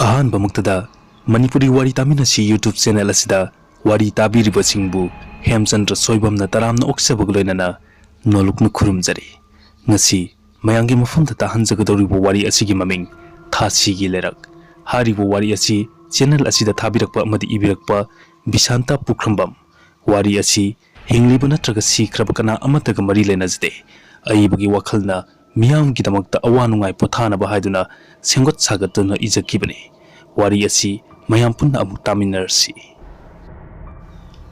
ꯑꯍꯥꯟꯕꯃꯛꯇꯗ ꯃꯅꯤꯄꯨꯔꯤ ꯋꯥꯔꯤ ꯇꯥꯃꯤꯟꯅꯁꯤ YouTube channel ꯑꯁꯤꯗ ꯋꯥꯔꯤ ꯇꯥꯕꯤꯔꯤꯕꯁꯤꯡꯕꯨ ꯍꯦꯝꯆꯟꯗ꯭ꯔ ꯁꯣꯏꯕꯝꯅ ꯇꯔꯥꯝꯅ ꯑꯣꯛꯆꯕꯒ ꯂꯣꯏꯅꯅ ꯅꯣꯂꯨꯛꯅ ꯈꯨꯔꯨꯝꯖꯔꯤ꯫ ꯉꯁꯤ ꯃꯌꯥꯝꯒꯤ ꯃꯐꯝꯗ ꯇꯥꯍꯟꯖꯒꯗꯧꯔꯤꯕ ꯋꯥꯔꯤ ꯑꯁꯤꯒꯤ ꯃꯃꯤꯡ ꯊꯥꯁꯤꯒꯤ ꯂꯩꯔꯛ꯫ ꯍꯥꯏꯔꯤꯕ ꯋꯥꯔꯤ ꯑꯁꯤ ꯆꯦꯅꯦꯜ ꯑꯁꯤꯗ ꯊꯥꯕꯤꯔꯛꯄ ꯑꯃꯗꯤ ꯏꯕꯤꯔꯛꯄ ꯕꯤꯁꯥꯟꯇ ꯄꯨꯈ꯭ꯔꯝꯕꯝ꯫ ꯋꯥꯔꯤ ꯑꯁꯤ ꯍꯤꯡꯂꯤꯕ ꯅꯠꯇ꯭ꯔꯒ ꯁꯤꯈ꯭ꯔꯕ ꯀꯅꯥ ꯑꯃꯠꯇꯒ ꯃꯔꯤ ꯂꯩꯅꯖꯗꯦ꯫ ꯑꯏꯕꯒꯤ ꯋꯥꯈꯜꯅ ꯃꯤꯌꯥꯝꯒꯤꯗꯃꯛꯇ ꯑꯋꯥ ꯅꯨꯡꯉꯥꯏ ꯄꯣꯊꯥꯅꯕ ꯍꯥꯏꯗꯨꯅ ꯁꯦꯝꯒꯠ ꯁꯥꯒꯠꯇꯨꯅ ꯏꯖꯈꯤꯕꯅꯤ꯫ ꯋꯥꯔꯤ ꯑꯁꯤ ꯃꯌꯥꯝ ꯄꯨꯟꯅ ꯑꯃꯨꯛ ꯇꯥꯃꯤꯟꯅꯔꯁꯤ꯫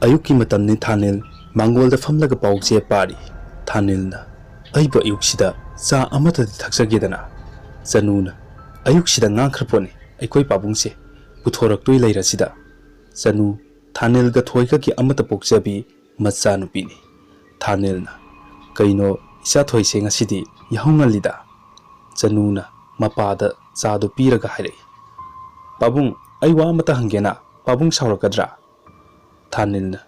ꯑꯌꯨꯛꯀꯤ ꯃꯇꯝꯅꯤ ꯊꯥꯅꯤꯜ ꯃꯥꯡꯒꯣꯜꯗ ꯐꯝꯂꯒ ꯄꯥꯎꯆꯦ ꯄꯥꯔꯤ꯫ ꯊꯥꯅꯤꯜꯅ ꯑꯩꯕꯨ ꯑꯌꯨꯛꯁꯤꯗ ꯆꯥ ꯑꯃꯇꯗꯤ ꯊꯛꯆꯒꯦꯗꯅ꯫ ꯆꯅꯨꯅ ꯑꯌꯨꯛꯁꯤꯗ ꯉꯥꯡꯈ꯭ꯔꯄꯣꯠꯅꯤ ꯑꯩꯈꯣꯏ ꯄꯥꯕꯨꯡꯁꯦ ꯄꯨꯊꯣꯔꯛꯇꯣꯏ ꯂꯩꯔꯁꯤꯗ꯫ ꯆꯅꯨ ꯊꯥꯅꯤꯜꯒ ꯊꯣꯏꯒꯒꯤ ꯑꯃꯠꯇ ꯄꯣꯛꯆꯕꯤ ꯃꯆꯥꯅꯨꯄꯤꯅꯤ꯫ ꯊꯥꯅꯤꯜꯅ ꯀꯩꯅꯣ ꯏꯆꯥꯊꯣꯏꯁꯦ ꯉꯁꯤꯗꯤ ꯌꯥꯍꯧ ꯉꯜꯂꯤꯗ꯫ ꯆꯅꯨꯅ ꯃꯄꯥꯗ ꯆꯥꯗꯨ ꯄꯤꯔꯒ ꯍꯥꯏꯔꯛꯏ꯫ ꯄꯥꯕꯨꯡ ꯑꯩ ꯋꯥ ꯑꯃꯇ ꯍꯪꯒꯦꯅ ꯄꯥꯕꯨꯡ ꯁꯥꯎꯔꯛꯀꯗ꯭ꯔꯥ? ꯊꯥꯅꯤꯜꯅ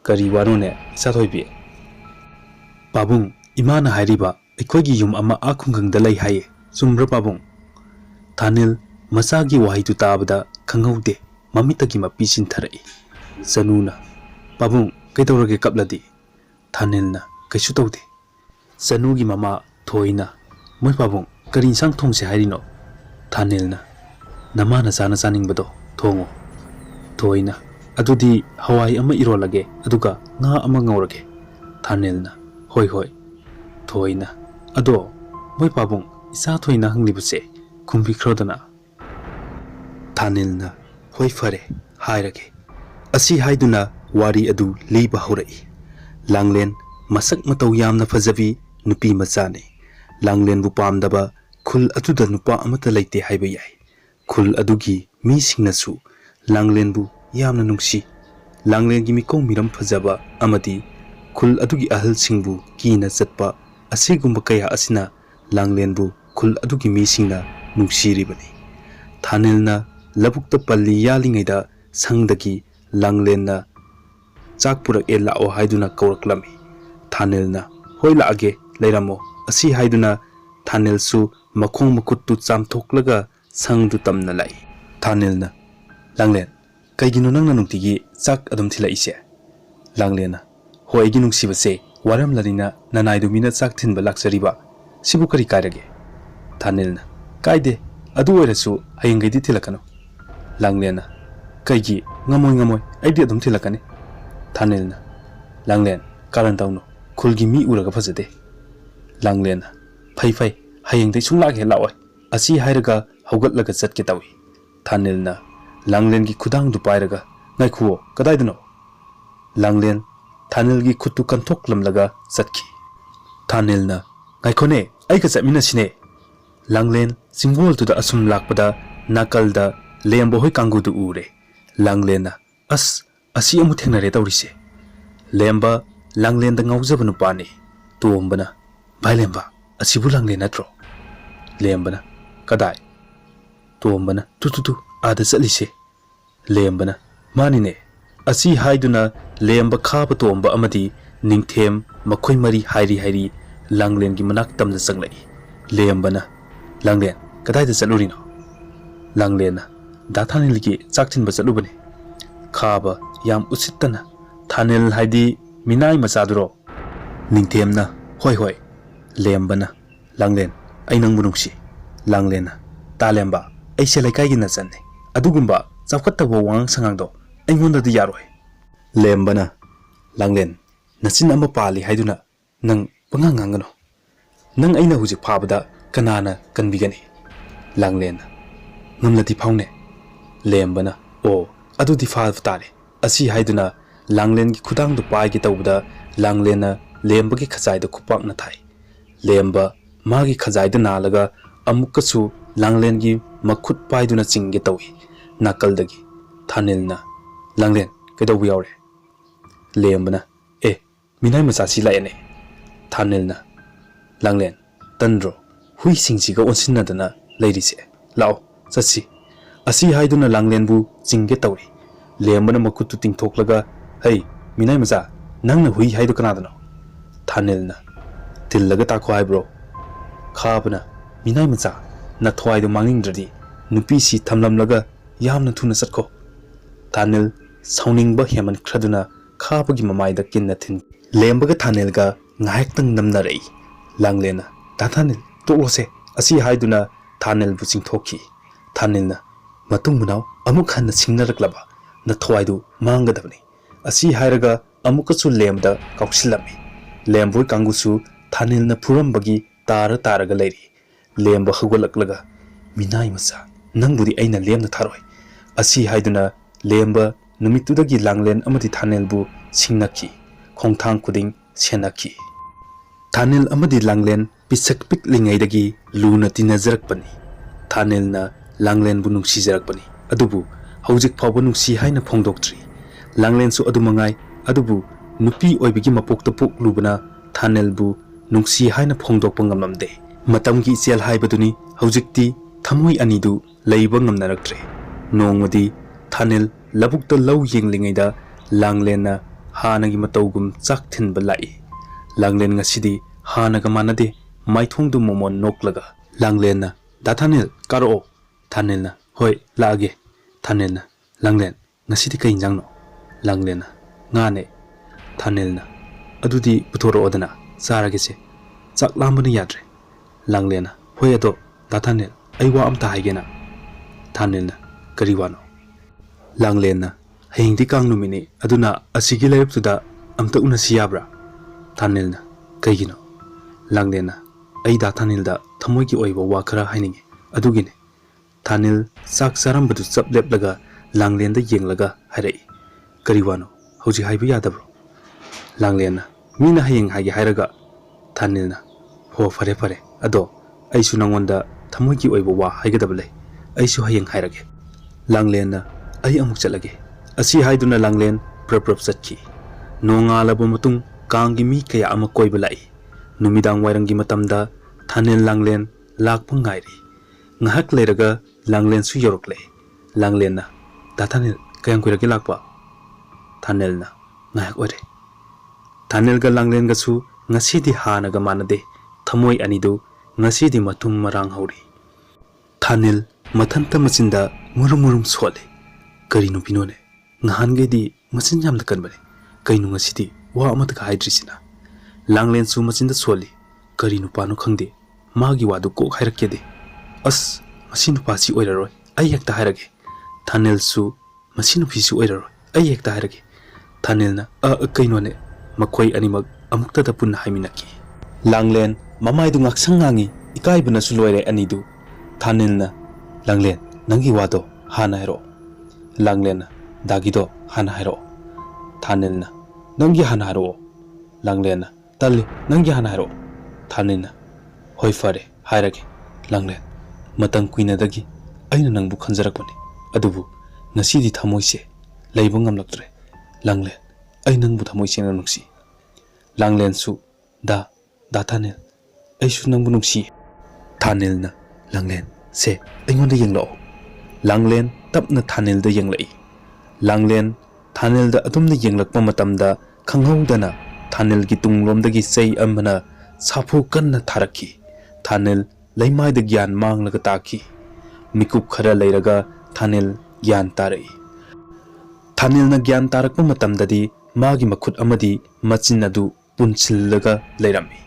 ꯀꯔꯤ ꯋꯥꯅꯣꯅꯦ ꯏꯆꯥꯊꯣꯏꯕꯤ? ꯄꯥꯕꯨꯡ ꯏꯃꯥꯅ ꯍꯥꯏꯔꯤꯕ ꯑꯩꯈꯣꯏꯒꯤ ꯌꯨꯝ ꯑꯃ ꯑꯥ ꯈꯨꯡꯒꯪꯗ ꯂꯩ ꯍꯥꯏꯌꯦ ꯆꯨꯝꯕ꯭ꯔꯥ ꯄꯥꯕꯨꯡ? ꯊꯥꯅꯤꯜ ꯃꯆꯥꯒꯤ ꯋꯥꯍꯩꯗꯨ ꯇꯥꯕꯗ ꯈꯪꯍꯧꯗꯦ ꯃꯃꯤꯠꯇꯒꯤ ꯃꯄꯤ ꯆꯤꯟꯊꯔꯛꯏ꯫ ꯆꯅꯨꯅ ꯄꯥꯕꯨꯡ ꯀꯩꯗꯧꯔꯒꯦ ꯀꯞꯂꯗꯤ? ꯊꯥꯅꯤꯜꯅ ꯀꯩꯁꯨ ꯇꯧꯗꯦ꯫ ꯆꯅꯨꯒꯤ ꯃꯃꯥ ꯊꯣꯏꯅ ꯃꯣꯏ ꯄꯥꯕꯨꯡ ꯀꯔꯤ ꯏꯟꯁꯥꯡ ꯊꯣꯡꯁꯦ ꯍꯥꯏꯔꯤꯅꯣ? ꯊꯥꯅꯤꯜꯅ ꯅꯃꯥꯅ ꯆꯥꯅꯤꯡꯕꯗꯣ ꯊꯣꯡꯉꯣ꯫ ꯊꯣꯏꯅ ꯑꯗꯨꯗꯤ ꯍꯋꯥꯏ ꯑꯃ ꯏꯔꯣꯜꯂꯒꯦ ꯑꯗꯨꯒ ꯉꯥ ꯑꯃ ꯉꯧꯔꯒꯦ꯫ ꯊꯥꯅꯤꯜꯅ ꯍꯣꯏ ꯍꯣꯏ꯫ ꯊꯣꯏꯅ ꯑꯗꯣ ꯃꯣꯏ ꯄꯥꯕꯨꯡ ꯏꯆꯥ ꯊꯣꯏꯅ ꯍꯪꯂꯤꯕꯁꯦ ꯈꯨꯝꯕꯤꯈ꯭ꯔꯣꯗꯅ꯫ ꯊꯥꯅꯤꯜꯅ ꯍꯣꯏ ꯐꯔꯦ ꯍꯥꯏꯔꯒꯦ꯫ ꯑꯁꯤ ꯍꯥꯏꯗꯨꯅ ꯋꯥꯔꯤ ꯑꯗꯨ ꯂꯤꯕ ꯍꯧꯔꯛꯏ꯫ ꯂꯥꯡꯂꯦꯟ ꯃꯁꯛ ꯃꯇꯧ ꯌꯥꯝꯅ ꯐꯖꯕꯤ ꯅꯨꯄꯤ ꯃꯆꯥꯅꯤ꯫ ꯂꯥꯡꯂꯦꯟꯕꯨ ꯄꯥꯝꯗꯕ ꯈꯨꯜ ꯑꯗꯨꯗ ꯅꯨꯄꯥ ꯑꯃꯠꯇ ꯂꯩꯇꯦ ꯍꯥꯏꯕ ꯌꯥꯏ꯫ ꯈꯨꯜ ꯑꯗꯨꯒꯤ ꯃꯤꯁꯤꯡꯅꯁꯨ ꯂꯥꯡꯂꯦꯟꯕꯨ ꯌꯥꯝꯅ ꯅꯨꯡꯁꯤ꯫ ꯂꯥꯡꯂꯦꯟꯒꯤ ꯃꯤꯀꯧ ꯃꯤꯔꯝ ꯐꯖꯕ ꯑꯃꯗꯤ ꯈꯨꯜ ꯑꯗꯨꯒꯤ ꯑꯍꯜꯁꯤꯡꯕꯨ ꯀꯤꯅ ꯆꯠꯄ ꯑꯁꯤꯒꯨꯝꯕ ꯀꯌꯥ ꯑꯁꯤꯅ ꯂꯥꯡꯂꯦꯟꯕꯨ ꯈꯨꯜ ꯑꯗꯨꯒꯤ ꯃꯤꯁꯤꯡꯅ ꯅꯨꯡꯁꯤꯔꯤꯕꯅꯤ꯫ ꯊꯥꯅꯤꯜꯅ ꯂꯧꯕꯨꯛꯇ ꯄꯜꯂꯤ ꯌꯥꯜꯂꯤꯉꯩꯗ ꯁꯪꯗꯒꯤ ꯂꯥꯡꯂꯦꯟꯅ ꯆꯥꯛ ꯄꯨꯔꯛꯑꯦ ꯂꯥꯛꯑꯣ ꯍꯥꯏꯗꯨꯅ ꯀꯧꯔꯛꯂꯝꯃꯤ꯫ ꯊꯥꯅꯤꯜꯅ ꯍꯣꯏ ꯂꯥꯛꯑꯒꯦ ꯂꯩꯔꯝꯃꯣ ꯑꯁꯤ ꯍꯥꯏꯗꯨꯅ ꯊꯥꯅꯤꯜꯁꯨ ꯃꯈꯣꯡ ꯃꯈꯨꯠꯇꯨ ꯆꯥꯝꯊꯣꯛꯂꯒ ꯁꯪꯗꯨ ꯇꯝꯅ ꯂꯥꯛꯏ꯫ ꯊꯥꯅꯤꯜꯅ ꯂꯥꯡꯂꯦꯟ ꯀꯩꯒꯤꯅꯣ ꯅꯪꯅ ꯅꯨꯡꯇꯤꯒꯤ ꯆꯥꯛ ꯑꯗꯨꯝ ꯊꯤꯜꯂꯛꯏꯁꯦ? ꯂꯥꯡꯂꯦꯟꯅ ꯍꯣꯏ ꯑꯩꯒꯤ ꯅꯨꯡꯁꯤꯕꯁꯦ ꯋꯥꯔꯝꯂꯅꯤꯅ ꯅꯅꯥꯏꯗꯨ ꯃꯤꯅ ꯆꯥꯛ ꯊꯤꯟꯕ ꯂꯥꯛꯆꯔꯤꯕ ꯁꯤꯕꯨ ꯀꯔꯤ ꯀꯥꯏꯔꯒꯦ? ꯊꯥꯅꯤꯜꯅ ꯀꯥꯏꯗꯦ ꯑꯗꯨ ꯑꯣꯏꯔꯁꯨ ꯍꯌꯦꯡꯒꯩꯗꯤ ꯊꯤꯜꯂꯛꯀꯅꯨ꯫ ꯂꯥꯡꯂꯦꯟꯅ ꯀꯩꯒꯤ ꯉꯝꯃꯣꯏ ꯑꯩꯗꯤ ꯑꯗꯨꯝ ꯊꯤꯜꯂꯛꯀꯅꯤ꯫ ꯊꯥꯅꯤꯜꯅ ꯂꯥꯡꯂꯦꯟ ꯀꯥꯔꯟ ꯇꯧꯅꯨ ꯈꯨꯜꯒꯤ ꯃꯤ ꯎꯔꯒ ꯐꯖꯗꯦ꯫ ꯂꯥꯡꯂꯦꯟꯅ ꯐꯩ ꯍꯌꯦꯡꯗꯩ ꯁꯨꯡꯂꯥꯛ ꯍꯦꯛ ꯂꯥꯛꯑꯣꯏ ꯑꯁꯤ ꯍꯥꯏꯔꯒ ꯍꯧꯒꯠꯂꯒ ꯆꯠꯀꯦ ꯇꯧꯏ꯫ ꯊꯥꯅꯤꯜꯅ ꯂꯥꯡꯂꯦꯟꯒꯤ ꯈꯨꯗꯥꯡꯗꯨ ꯄꯥꯏꯔꯒ ꯉꯥꯏꯈꯨꯑꯣ ꯀꯗꯥꯏꯗꯅꯣ? ꯂꯥꯡꯂꯦꯟ ꯊꯥꯅꯤꯜꯒꯤ ꯈꯨꯠꯇꯨ ꯀꯟꯊꯣꯛꯂꯝꯂꯒ ꯆꯠꯈꯤ꯫ ꯊꯥꯅꯤꯜꯅ ꯉꯥꯏꯈꯣꯅꯦ ꯑꯩꯒ ꯆꯠꯃꯤꯟꯅꯁꯤꯅꯦ꯫ ꯂꯥꯡꯂꯦꯟ ꯆꯤꯡꯕꯣꯜꯗꯨꯗ ꯑꯁꯨꯝ ꯂꯥꯛꯄꯗ ꯅꯥꯀꯜꯗ ꯂꯦꯝꯕ ꯍꯣꯏ ꯀꯥꯡꯒꯨꯗꯨ ꯎꯔꯦ꯫ ꯂꯥꯡꯂꯦꯟꯅ ꯑꯁ ꯑꯁꯤ ꯑꯃꯨꯛ ꯊꯦꯡꯅꯔꯦ ꯇꯧꯔꯤꯁꯦ꯫ ꯂꯦꯝꯕ ꯂꯥꯡꯂꯦꯟꯗ ꯉꯥꯎꯖꯕ ꯅꯨꯄꯥꯅꯤ꯫ ꯇꯣꯝꯕꯅ ꯚꯥꯏ ꯂꯦꯝꯕ ꯑꯁꯤꯕꯨ ꯂꯥꯡꯂꯦꯟ ꯅꯠꯇ꯭ꯔꯣ? ꯂꯦꯝꯕꯅ ꯀꯗꯥꯏ? ꯇꯣꯝꯕꯅ ꯇꯨ ꯑꯥꯗ ꯆꯠꯂꯤꯁꯦ꯫ ꯂꯦꯝꯕꯅ ꯃꯥꯅꯤꯅꯦ꯫ ꯑꯁꯤ ꯍꯥꯏꯗꯨꯅ ꯂꯦꯝꯕ ꯈꯥꯕ ꯇꯣꯝꯕ ꯑꯃꯗꯤ ꯅꯤꯡꯊꯦꯝ ꯃꯈꯣꯏ ꯃꯔꯤ ꯍꯥꯏꯔꯤ ꯂꯥꯡꯂꯦꯟꯒꯤ ꯃꯅꯥꯛ ꯇꯝꯅ ꯆꯪꯂꯛꯏ꯫ ꯂꯦꯝꯕꯅ ꯂꯥꯡꯂꯦꯟ ꯀꯗꯥꯏꯗ ꯆꯠꯂꯨꯔꯤꯅꯣ? ꯂꯥꯡꯂꯦꯟꯅ ꯗꯥ ꯊꯥꯅꯤꯜꯒꯤ ꯆꯥꯛ ꯊꯤꯟꯕ ꯆꯠꯂꯨꯕꯅꯤ꯫ ꯈꯥꯕ ꯌꯥꯝ ꯎꯁꯤꯠꯇꯅ ꯊꯥꯅꯤꯜ ꯍꯥꯏꯗꯤ ꯃꯤꯅꯥꯏ ꯃꯆꯥꯗꯨꯔꯣ? ꯅꯤꯡꯊꯦꯝꯅ ꯍꯣꯏ꯫ ꯂꯦꯝꯕꯅ ꯂꯥꯡꯂꯦꯟ ꯑꯩ ꯅꯪꯕꯨ ꯅꯨꯡꯁꯤ꯫ ꯂꯥꯡꯂꯦꯟꯅ ꯇꯥ ꯂꯦꯝꯕ ꯑꯩꯁꯦ ꯂꯩꯀꯥꯏꯒꯤ ꯅꯆꯟꯅꯤ ꯑꯗꯨꯒꯨꯝꯕ ꯆꯥꯎꯈꯠꯇꯕ ꯋꯥꯉꯥꯡ ꯁꯉꯥꯡꯗꯣ ꯑꯩꯉꯣꯟꯗꯗꯤ ꯌꯥꯔꯣꯏ꯫ ꯂꯦꯝꯕꯅ ꯂꯥꯡꯂꯦꯟ ꯅꯆꯤꯟ ꯑꯃ ꯄꯥꯜꯂꯤ ꯍꯥꯏꯗꯨꯅ ꯅꯪ ꯄꯉꯥꯡ ꯉꯥꯡꯒꯅꯨ꯫ ꯅꯪ ꯑꯩꯅ ꯍꯧꯖꯤꯛ ꯐꯥꯕꯗ ꯀꯅꯥꯅ ꯀꯟꯕꯤꯒꯅꯤ? ꯂꯥꯡꯂꯦꯟꯅ ꯉꯝꯂꯗꯤ ꯐꯥꯎꯅꯦ꯫ ꯂꯦꯝꯕꯅ ꯑꯣ ꯑꯗꯨꯗꯤ ꯐꯥꯕ ꯇꯥꯔꯦ꯫ ꯑꯁꯤ ꯍꯥꯏꯗꯨꯅ ꯂꯥꯡꯂꯦꯟꯒꯤ ꯈꯨꯗꯥꯡꯗꯨ ꯄꯥꯏꯒꯦ ꯇꯧꯕꯗ ꯂꯥꯡꯂꯦꯟꯅ ꯂꯦꯝꯕꯒꯤ ꯈꯖꯥꯏꯗ ꯈꯨꯄꯥꯛꯅ ꯊꯥꯏ꯫ ꯂꯦꯝꯕ ꯃꯥꯒꯤ ꯈꯖꯥꯏꯗ ꯅꯥꯜꯂꯒ ꯑꯃꯨꯛꯀꯁꯨ ꯂꯥꯡꯂꯦꯟꯒꯤ ꯃꯈꯨꯠ ꯄꯥꯏꯗꯨꯅ ꯆꯤꯡꯒꯦ ꯇꯧꯏ꯫ ꯅꯥꯀꯜꯗꯒꯤ ꯊꯥꯅꯤꯜꯅ ꯂꯥꯡꯂꯦꯟ ꯀꯩꯗꯧꯕ ꯌꯥꯎꯔꯦ? ꯂꯦꯝꯕꯅ ꯃꯤꯅꯥꯏ ꯃꯆꯥꯁꯤ ꯂꯥꯛꯑꯦꯅꯦ꯫ ꯊꯥꯅꯤꯜꯅ ꯂꯥꯡꯂꯦꯟ ꯇꯟꯗ꯭ꯔꯣ ꯍꯨꯏꯁꯤꯡꯁꯤꯒ ꯑꯣꯟꯁꯤꯟꯅꯗꯅ ꯂꯩꯔꯤꯁꯦ ꯂꯥꯛꯑꯣ ꯆꯠꯁꯤ꯫ ꯑꯁꯤ ꯍꯥꯏꯗꯨꯅ ꯂꯥꯡꯂꯦꯟꯕꯨ ꯆꯤꯡꯒꯦ ꯇꯧꯏ꯫ ꯂꯦꯝꯕꯅ ꯃꯈꯨꯠꯇꯨ ꯇꯤꯡꯊꯣꯛꯂꯒ ꯍꯩ ꯃꯤꯅꯥꯏ ꯃꯆꯥ ꯅꯪꯅ ꯍꯨꯏ ꯍꯥꯏꯗꯨ ꯀꯅꯥꯗꯅꯣ? ꯊꯥꯅꯤꯜꯅ ꯇꯤꯜꯂꯒ ꯇꯥꯛꯈꯣ ꯍꯥꯏꯕ꯭ꯔꯣ? ꯈꯥꯕꯅ ꯃꯤꯅꯥꯏ ꯃꯆꯥ ꯅꯊꯋꯥꯏꯗꯣ ꯃꯥꯡꯅꯤꯡꯗ꯭ꯔꯗꯤ ꯅꯨꯄꯤꯁꯤ ꯊꯝꯂꯝꯂꯒ yamna thuna satko Thanil sauningba heman khraduna khabagi mamaida kinna thin lembaga Thanil ga ngahektang namna rei langlena da Thanil tolose asi haiduna Thanil bu chingthoki Thanil na matung munaw amuk hanna singnaraklaba na thwaidu mangadabni asi hairaga amukachu lemda kauksilami lemboi kangusu Thanil na purambagi taraga leiri lemba hagolaklaga minai masa nangbudi aina lemna tharoi asi haiduna lemba numitudagi langlen amadi Thanil bu singnaki khongthang kuding senaki Thanil amadi langlen pisak piklingaidagi luna tinajarakpani Thanil na langlen bu nungsijarakpani adubu hojik phawba nungsi haina phongdoktri langlen su adumangai adubu nupi oibigi mapokta pok lubana Thanil bu nungsi haina phongdokpa ngamlamde matamgi ichel haibaduni hojikti thamoi anidu leiba ngamnaraktre nongmadi Thanil labukta lau yenglingaida langlena hanagi matawgum chak thinba lai langlen ngasidi hanaga manade maithongdu momon noklaga langlena da Thanil karo Thanilna hoi laage Thanilna langlen ngasidi kai jangno langlena ngane Thanilna adudi puthoro odana sarage se chak lambani yadre langlena hoi ado da Thanil aiwa amta haigena Thanilna kari wano langlena hayingdi kang numini aduna asigi leruptuda amta unasi yabra Thanilna kaigino langlena ai da Thanilda thamoigi oiba wa khara haininge adugine Thanil sak sarambadu chapleplaga langlenda yenglaga harai kari wano hoji haibu yadabro langlena mina hayeng haige hairaga Thanilna ho fare fare ado aisu nangonda thamoigi oiba wa haigadable aisu hayeng hairage langlena ai amuk chalage asi haiduna langlen prap chatki nongalaba matung kanggi mi kaya ama koiba lai numidang wairangi matamda Thanil langlen lakpa ngairi ngahak leiraga langlen su yorokle langlena da Thanil kayang kuiragi lakpa Thanilna ngayak ore Thanil ga langlen ga su ngasidi hanaga manade thamoi anidu ngasidi matum marang hauri Thanil mathanta machinda murum sole karino pinone ngahangedi machin yamda kanbare kainu ngasidi wa amata ka haidrisina langlen su machinda soli karino pano khangde magi wadu ko khairakede as masinu pasi oiraroi ai hekta hairage Thanil su masinu pisi oiraroi ai hekta hairage Thanilna kainone makhoi animak amukta da punna haiminaki langlen mamaidu ngaksang ngangi ikaibuna su loire anidu Thanilna langlen nangi wado hana hero langlena dagido hana hero Thanilna nangi hana hero langlena tali nangi hana hero Thanilna hoi fare hairage langlen matang kuina dagi aina nangbu khanjarakpani adubu ngasidi thamoise leiba ngamlaktre langlen ai nangbu thamoise na nungsi langlen su da Thanil ai su nangbu nungsi Thanilna langlen se aingonda yenglo langlen tapna Thanilda yenglai langlen Thanilda adumna yenglakpa matamda khanghaudana Thanilgi tunglomdagi sei amana sapu kanna tharaki Thanil leimaida gyan manglaga taki mikup khara leiraga Thanil gyan tarai Thanilna gyan tarakpa matamdadi magi makhut amadi machin adu punchillaga leirami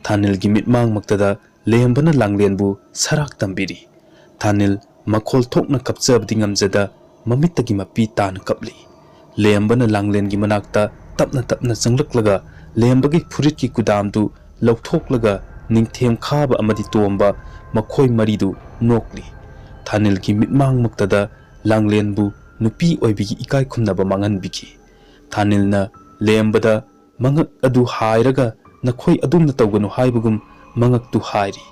Thanilgi mitmang maktada lembana langlenbu sarak tambiri Thanil makhol thokna kapchabdi ngamjada mamittagi mapi tan kapli lembana langlengi manakta tapna changlklaga lembagi furitki kudamdu lawthoklaga ningthem khaba amadi tomba makhoi maridu nokli Thanilgi mitmang maktada langlenbu nupi oibigi ikai khumnaba manganbiki Thanilna lembada mangak adu hairaga nakhoi adumna tawganu haibugum mangak tu hairi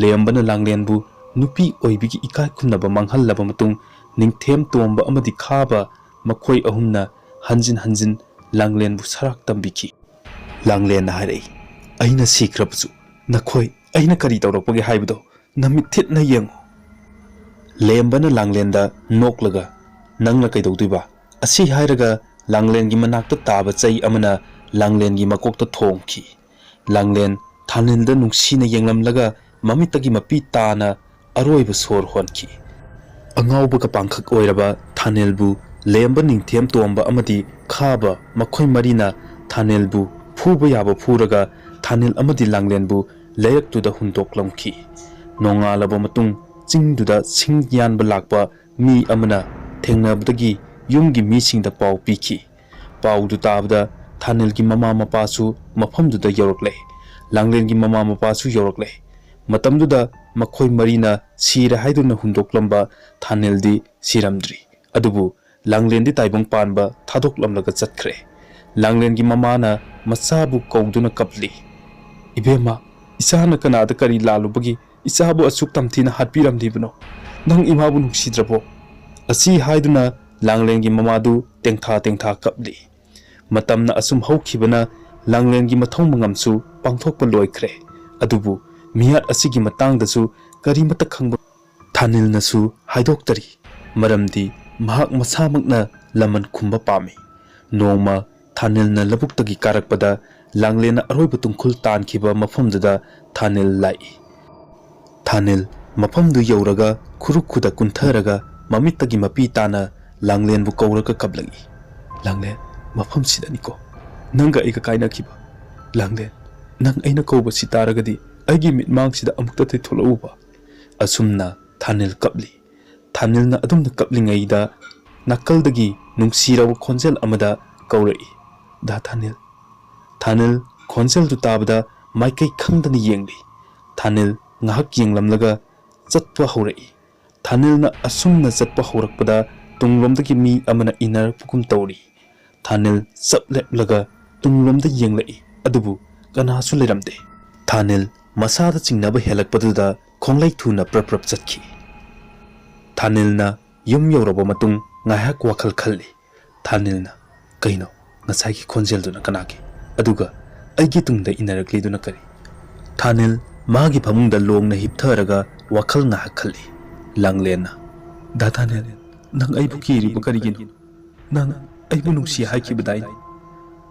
lembana langlenbu nupi oibigi ikai khumnaba manghallaba matung ningthem tomba amadi khaba makhoi ahumna hanjin langlenbu sarak tambiki langlen hairei aina sikrabsu nakhoi aina kari tawrakpagi haibdo namit thitna yengo lembana langlenda noklaga nangla kaidawduiba asi hairaga langlengi manakta taba chai amana langlengi makokta thongki langlen Thanilda nungsina yenglamlaga mamittagi mapi tana aroiba sor honki ꯑꯉꯥꯎꯕꯒ ꯄꯥꯡꯈꯛ ꯑꯣꯏꯔꯕ ꯊꯥꯅꯦꯜꯕꯨ ꯂꯦꯝꯕ ꯅꯤꯡꯊꯦꯝ ꯇꯣꯝꯕ ꯑꯃꯗꯤ ꯈꯥꯕ ꯃꯈꯣꯏ ꯃꯔꯤꯅ ꯊꯥꯅꯦꯜꯕꯨ ꯐꯨꯕ ꯌꯥꯕ ꯐꯨꯔꯒ ꯊꯥꯅꯦꯜ ꯑꯃꯗꯤ ꯂꯥꯡꯂꯦꯟꯕꯨ ꯂꯩꯔꯛꯇꯨꯗ ꯍꯨꯟꯗꯣꯛꯂꯝꯈꯤ꯫ ꯅꯣꯡꯉꯥꯜꯂꯕ ꯃꯇꯨꯡ ꯆꯤꯡꯗꯨꯗ ꯁꯤꯡ ꯌꯥꯟꯕ ꯂꯥꯛꯄ ꯃꯤ ꯑꯃꯅ ꯊꯦꯡꯅꯕꯗꯒꯤ ꯌꯨꯝꯒꯤ ꯃꯤꯁꯤꯡꯗ ꯄꯥꯎ ꯄꯤꯈꯤ꯫ ꯄꯥꯎꯗꯨ ꯇꯥꯕꯗ ꯊꯥꯅꯦꯜꯒꯤ ꯃꯃꯥ ꯃꯄꯥꯁꯨ ꯃꯐꯝꯗꯨꯗ ꯌꯧꯔꯛꯂꯦ, ꯂꯥꯡꯂꯦꯟꯒꯤ ꯃꯃꯥ ꯃꯄꯥꯁꯨ ꯌꯧꯔꯛꯂꯦ꯫ ꯃꯇꯝꯗꯨꯗ ꯃꯈꯣꯏ ꯃꯔꯤꯅ ꯁꯤꯔꯦ ꯍꯥꯏꯗꯨꯅ ꯍꯨꯟꯗꯣꯛꯂꯝꯕ ꯊꯥꯅꯦꯜꯗꯤ ꯁꯤꯔꯝꯗ꯭ꯔꯤ, ꯑꯗꯨꯕꯨ ꯂꯥꯡꯂꯦꯟꯗꯤ ꯇꯥꯏꯕꯪ ꯄꯥꯟꯕ ꯊꯥꯗꯣꯛꯂꯝꯂꯒ ꯆꯠꯈ꯭ꯔꯦ꯫ ꯂꯥꯡꯂꯦꯟꯒꯤ ꯃꯃꯥꯅ ꯃꯆꯥꯕꯨ ꯀꯧꯗꯨꯅ ꯀꯞꯂꯤ꯫ "ꯏꯕꯦꯝꯃ, ꯏꯆꯥꯅ ꯀꯅꯥꯗ ꯀꯔꯤ ꯂꯥꯜꯂꯨꯕꯒꯤ ꯏꯆꯥꯕꯨ ꯑꯁꯨꯛ ꯇꯝꯊꯤꯅ ꯍꯥꯠꯄꯤꯔꯝꯂꯤꯕꯅꯣ? ꯅꯪ ꯏꯃꯥꯕꯨ ꯅꯨꯡꯁꯤꯗ꯭ꯔꯕꯣ?" ꯑꯁꯤ ꯍꯥꯏꯗꯨꯅ ꯂꯥꯡꯂꯦꯟꯒꯤ ꯃꯃꯥꯗꯨ ꯇꯦꯡꯊꯥ ꯇꯦꯡꯊꯥ ꯀꯞꯂꯤ꯫ ꯃꯇꯝꯅ ꯑꯁꯨꯝ ꯍꯧꯈꯤꯕꯅ ꯂꯥꯡꯂꯦꯟꯒꯤ ꯃꯊꯧ ꯃꯉꯝꯁꯨ ꯄꯥꯡꯊꯣꯛꯄ ꯂꯣꯏꯈ꯭ꯔꯦ, ꯑꯗꯨꯕꯨ ꯃꯤꯍꯥꯠ ꯑꯁꯤꯒꯤ ꯃꯇꯥꯡꯗꯁꯨ ꯀꯔꯤꯃꯠꯇ ꯈꯪꯕ ꯊꯥꯅꯦꯜꯅꯁꯨ ꯍꯥꯏꯗꯣꯛꯇꯔꯤ, ꯃꯔꯝꯗꯤ ꯃꯍꯥꯛ ꯃꯁꯥꯃꯛꯅ ꯂꯃꯟ ꯈꯨꯝꯕ ꯄꯥꯝꯃꯤ꯫ ꯅꯣꯡꯃ ꯊꯥꯅꯦꯜꯅ ꯂꯧꯕꯨꯛꯇꯒꯤ ꯀꯥꯔꯛꯄꯗ ꯂꯥꯡꯂꯦꯟꯅ ꯑꯔꯣꯏꯕ ꯇꯨꯡꯈꯨꯜ ꯇꯥꯟꯈꯤꯕ ꯃꯐꯝꯗꯨꯗ ꯊꯥꯅꯦꯜ ꯂꯥꯛꯏ꯫ ꯊꯥꯅꯦꯜ ꯃꯐꯝꯗꯨ ꯌꯧꯔꯒ ꯈꯨꯔꯨꯛ ꯈꯨꯗ ꯀꯨꯟꯊꯔꯒ ꯃꯃꯤꯠꯇꯒꯤ ꯃꯄꯤ ꯇꯥꯅ ꯂꯥꯡꯂꯦꯟꯕꯨ ꯀꯧꯔꯒ ꯀꯞꯂꯛꯏ꯫ "ꯂꯥꯡꯂꯦꯟ, ꯃꯐꯝꯁꯤꯗꯅꯤꯀꯣ ꯅꯪꯒ ꯑꯩꯒ ꯀꯥꯏꯅꯈꯤꯕ? ꯂꯥꯡꯂꯦꯟ, ꯅꯪ ꯑꯩꯅ ꯀꯧꯕꯁꯤ ꯇꯥꯔꯒꯗꯤ ꯑꯩꯒꯤ ꯃꯤꯠꯃꯥꯡꯁꯤꯗ ꯑꯃꯨꯛꯇꯗꯤ ꯊꯣꯛꯂꯛꯎꯕ." ꯑꯁꯨꯝꯅ ꯊꯥꯅꯦꯜ ꯀꯞꯂꯤ꯫ ꯊꯥꯅꯦꯜꯅ ꯑꯗꯨꯝꯅ ꯀꯞꯂꯤꯉꯩꯗ ꯅꯥꯀꯜꯗꯒꯤ ꯅꯨꯡꯁꯤꯔꯕ ꯈꯣꯟꯖꯦꯜ ꯑꯃꯗ ꯀꯧꯔꯛꯏ, "ꯗꯥ ꯊꯥꯅꯦꯜ." ꯊꯥꯅꯦꯜ ꯈꯣꯟꯖꯦꯜꯗꯨ ꯇꯥꯕꯗ ꯃꯥꯏꯀꯩ ꯈꯪꯗꯅ ꯌꯦꯡꯂꯤ꯫ ꯊꯥꯅꯦꯜ ꯉꯥꯏꯍꯥꯛ ꯌꯦꯡꯂꯝꯂꯒ ꯆꯠꯄ ꯍꯧꯔꯛꯏ꯫ ꯊꯥꯅꯦꯜꯅ ꯑꯁꯨꯝꯅ ꯆꯠꯄ ꯍꯧꯔꯛꯄꯗ ꯇꯨꯡꯂꯣꯝꯗꯒꯤ ꯃꯤ ꯑꯃꯅ ꯏꯟꯅꯔꯛꯄꯒꯨꯝ ꯇꯧꯔꯤ꯫ ꯊꯥꯅꯦꯜ ꯆꯞ ꯂꯦꯞꯂꯒ ꯇꯨꯡꯂꯣꯝꯗ ꯌꯦꯡꯂꯛꯏ, ꯑꯗꯨꯕꯨ ꯀꯅꯥꯁꯨ ꯂꯩꯔꯝꯗꯦ꯫ ꯊꯥꯅꯦꯜ ꯃꯁꯥꯗ ꯆꯤꯡꯅꯕ ꯍꯦꯜꯂꯛꯄꯗꯨꯗ ꯈꯣꯡꯂꯩ ꯊꯨꯅ ꯄ꯭ꯔꯞ ꯄ꯭ꯔꯞ ꯆꯠꯈꯤ꯫ ꯊꯥꯅꯦꯜꯅ ꯌꯨꯝ ꯌꯧꯔꯕ ꯃꯇꯨꯡ ꯉꯥꯏꯍꯥꯛ ꯋꯥꯈꯜ ꯈꯜꯂꯤ꯫ ꯊꯥꯅꯦꯜꯅ, "ꯀꯩꯅꯣ ꯉꯁꯥꯏꯒꯤ ꯈꯣꯟꯖꯦꯜꯗꯨꯅ ꯀꯅꯥꯒꯤ? ꯑꯗꯨꯒ ꯑꯩꯒꯤ ꯇꯨꯡꯗ ꯏꯟꯅꯔꯛꯂꯤꯗꯨꯅ ꯀꯔꯤ?" ꯊꯥꯅꯦꯜ ꯃꯥꯒꯤ ꯐꯃꯨꯡꯗ ꯂꯣꯡꯅ ꯍꯤꯞꯊꯔꯒ ꯋꯥꯈꯜ ꯉꯥꯏꯍꯥꯛ ꯈꯜꯂꯤ꯫ ꯂꯥꯡꯂꯦꯟꯅ, "ꯗꯥ ꯊꯥꯅꯦꯜ, ꯅꯪ ꯑꯩꯕꯨ ꯀꯤꯔꯤꯕ ꯀꯔꯤꯒꯤꯅꯣ? ꯅꯪ ꯑꯩꯕꯨ ꯅꯨꯡꯁꯤ ꯍꯥꯏꯈꯤꯕꯗꯥꯏꯅꯤ?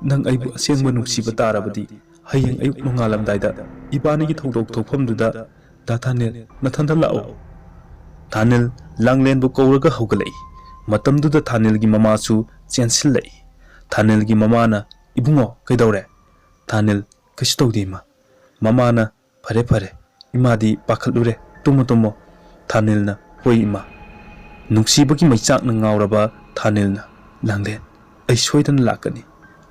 ꯅꯪ ꯑꯩꯕꯨ ꯑꯁꯦꯡꯕ ꯅꯨꯡꯁꯤꯕ ꯇꯥꯔꯕꯗꯤ ꯍꯌꯦꯡ ꯑꯌꯨꯛ ꯅꯣꯡꯉꯥꯜꯂꯝꯗꯥꯏꯗ ꯏꯕꯥꯅꯤꯒꯤ ꯊꯧꯗꯣꯛ ꯊꯣꯛꯐꯝꯗꯨꯗ ꯗꯥ ꯊꯥꯅꯦꯜ ꯅꯊꯟꯗ ꯂꯥꯛꯑꯣ." ꯊꯥꯅꯦꯜ ꯂꯥꯡꯂꯦꯟꯕꯨ ꯀꯧꯔꯒ ꯍꯧꯒꯠꯂꯛꯏ꯫ ꯃꯇꯝꯗꯨꯗ ꯊꯥꯅꯦꯜꯒꯤ ꯃꯃꯥꯁꯨ ꯆꯦꯟꯁꯤꯜꯂꯛꯏ꯫ ꯊꯥꯅꯦꯜꯒꯤ ꯃꯃꯥꯅ, "ꯏꯕꯨꯡꯉꯣ, ꯀꯩꯗꯧꯔꯦ?" ꯊꯥꯅꯦꯜ, "ꯀꯩꯁꯨ ꯇꯧꯗꯦ ꯏꯃꯥ." ꯃꯃꯥꯅ, "ꯐꯔꯦ ꯐꯔꯦ, ꯏꯃꯥꯗꯤ ꯄꯥꯈꯠꯂꯨꯔꯦ, ꯇꯨꯝꯃꯣ ꯇꯨꯝꯃꯣ." ꯊꯥꯅꯦꯜꯅ, "ꯍꯣꯏ ꯏꯃꯥ." ꯅꯨꯡꯁꯤꯕꯒꯤ ꯃꯩꯆꯥꯛꯅ ꯉꯥꯎꯔꯕ ꯊꯥꯅꯦꯜꯅ, "ꯂꯥꯡꯂꯦꯟ, ꯑꯩ ꯁꯣꯏꯗꯅ ꯂꯥꯛꯀꯅꯤ.